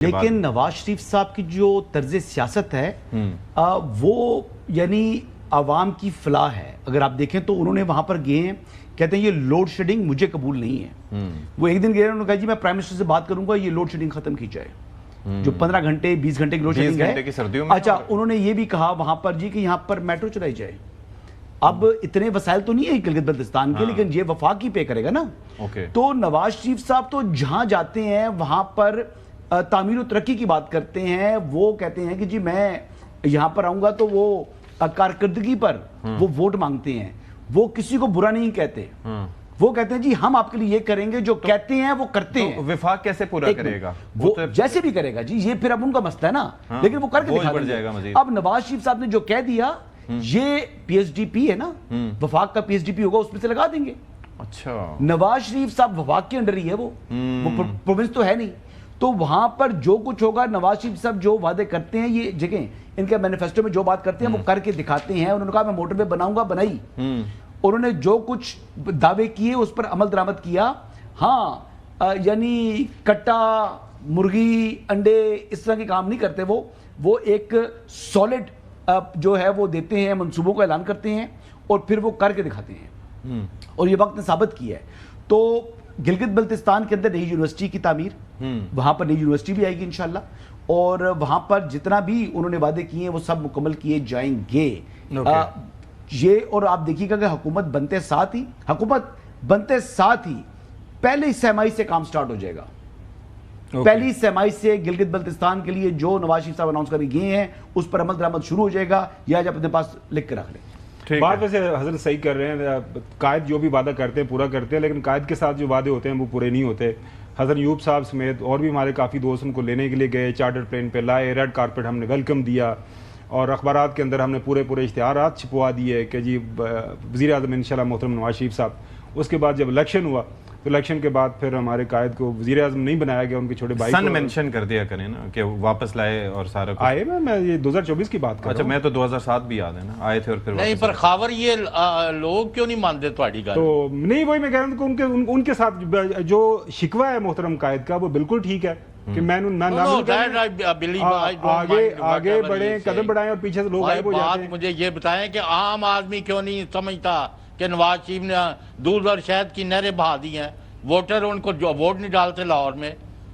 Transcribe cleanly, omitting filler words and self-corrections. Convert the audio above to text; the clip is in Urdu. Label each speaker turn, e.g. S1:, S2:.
S1: لیکن نواز شریف صاحب کی جو طرز سیاست ہے وہ یعنی عوام کی فلاح ہے. اگر آپ دیکھیں تو انہوں نے وہاں پر گئے ہیں, کہتے ہیں یہ لوڈ شیڈنگ مجھے قبول نہیں ہے. وہ ایک دن گئے انہوں نے کہا جی میں پرائم منسٹر سے بات کروں گا, یہ لوڈ شیڈنگ ختم کی جائے. جو 15 گھنٹے 20 گھنٹے کی لوڈ شیڈنگ ہے. اچھا انہوں نے یہ بھی کہا وہاں پر جی کہ یہاں پر میٹرو چلائی جائے. اب اتنے وسائل تو نہیں ہے گلگت بلتستان کے, لیکن یہ وفاق ہی پے کرے گا نا. تو نواز شریف صاحب تو جہاں جاتے ہیں وہاں پر تعمیر و ترقی کی بات کرتے ہیں. وہ کہتے ہیں کہ جی میں یہاں پر آؤں گا تو وہ کارکردگی پر وہ ووٹ مانگتے ہیں. وہ کسی کو برا نہیں کہتے, وہ کہتے ہیں جی ہم آپ کے لیے یہ کریں گے, جو کہتے ہیں وہ کرتے ہیں.
S2: وفاق کیسے پورا کرے گا؟
S1: وہ جیسے بھی کرے گا جی, یہ پھر اب ان کا مسئلہ ہے نا, لیکن وہ کر کے دکھا دیں گے. اب نواز شریف صاحب نے جو کہہ دیا, یہ پی ایس ڈی پی ہے نا, وفاق کا پی ایس ڈی پی ہوگا, اس میں سے لگا دیں گے.
S2: اچھا
S1: نواز شریف صاحب وفاق کے انڈر ہی ہے, وہ پروونس تو ہے نہیں. تو وہاں پر جو کچھ ہوگا, نواز شریف صاحب جو وعدے کرتے ہیں, یہ جگہیں ان کے مینیفیسٹو میں جو بات کرتے ہیں وہ کر کے دکھاتے ہیں. انہوں نے کہا میں موٹر وے بناؤں گا, بنائی. انہوں نے جو کچھ دعوے کیے اس پر عمل درآمد کیا. ہاں یعنی کٹا مرغی انڈے اس طرح کے کام نہیں کرتے. وہ ایک سالڈ جو ہے وہ دیتے ہیں, منصوبوں کا اعلان کرتے ہیں اور پھر وہ کر کے دکھاتے ہیں. اور یہ وقت نے ثابت کیا ہے. تو گلگت بلتستان کے اندر نئی یونیورسٹی کی تعمیر, وہاں پر نئی یونیورسٹی بھی آئے گی انشاءاللہ, اور وہاں پر جتنا بھی انہوں نے وعدے کیے ہیں وہ سب مکمل کیے جائیں گے. یہ اور آپ دیکھیے گا کہ حکومت بنتے ساتھ ہی پہلی سہمائی سے کام سٹارٹ ہو جائے گا. پہلی سہمائی سے گلگت بلتستان کے لیے جو نواز شریف صاحب اناؤنس کر کے گئے ہیں اس پر عمل درآمد شروع ہو جائے گا. یہ آج اپنے پاس لکھ کے رکھ لیں.
S3: بات ویسے حضرت صحیح کر رہے ہیں, قائد جو بھی وعدہ کرتے ہیں پورا کرتے ہیں, لیکن قائد کے ساتھ جو وعدے ہوتے ہیں وہ پورے نہیں ہوتے. حضرت یوب صاحب سمیت اور بھی ہمارے کافی دوست ان کو لینے کے لیے گئے, چارٹر پلین پہ لائے, ریڈ کارپٹ ہم نے ویلکم دیا, اور اخبارات کے اندر ہم نے پورے اشتہارات چھپوا دیے کہ جی وزیر اعظم انشاءاللہ محترم نواز شریف صاحب. اس کے بعد جب الیکشن ہوا تو الیکشن کے بعد پھر ہمارے قائد کو وزیر اعظم نہیں بنایا گیا, ان کے چھوٹے بھائی
S2: سن مینشن کر دیا کریں نا کہ واپس لائے اور سارا
S3: آئے. میں یہ 2024 کی بات کر رہا ہوں.
S2: اچھا میں تو 2007 بھی یاد ہے نا, آئے تھے اور پھر
S4: نہیں. پر خاور یہ لوگ کیوں نہیں مانتے تھوڑی گل؟
S3: تو نہیں, وہی میں کہہ رہا ہوں کہ ان کے ساتھ جو شکوہ ہے محترم قائد کا وہ بالکل ٹھیک ہے کہ آگے بڑھیں, قدم بڑھائیں اور پیچھے سے لوگ غائب ہو جاتے ہیں.
S4: مجھے یہ بتائیں کہ عام آدمی کیوں نہیں سمجھتا کہ نواز شریف نے دودھ اور شہد کی نہریں بہا دی ہیں, ووٹر ان کو جو ووٹ نہیں ڈالتے لاہور میں.